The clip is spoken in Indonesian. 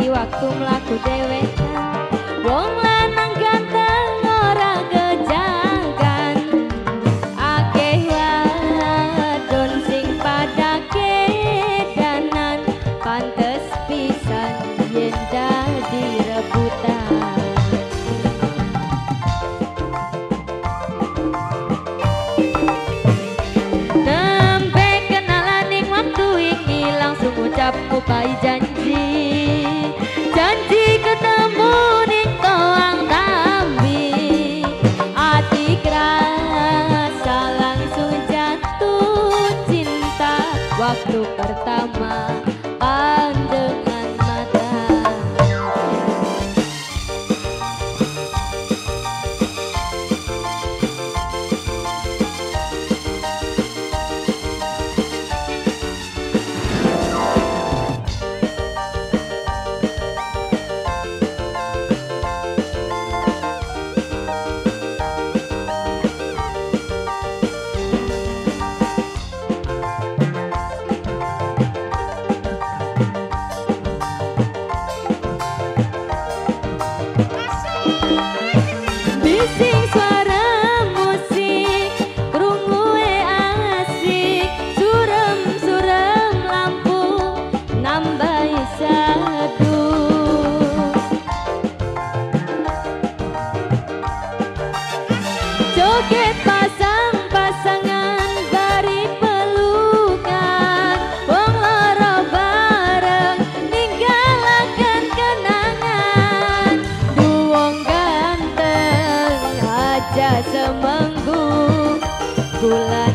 Waktu mlaku dewekan wong lanang ganteng ora gejangan akeh wadon sing pada kedanan pantes pisan yen dadi rebutan nembe kenalan ning waktu iki langsung ucap upai janji ketemu ning toang tambi ati kerasa langsung jatuh cinta waktu pertama pandangan mata. Bising suara musik, krungue asik, surem-surem lampu, nambahi sadu. Joget pasang-pasangan, bari pelukan, wong loro bareng, ninggalaken kenangan, duwong ganteng aja semenggu gula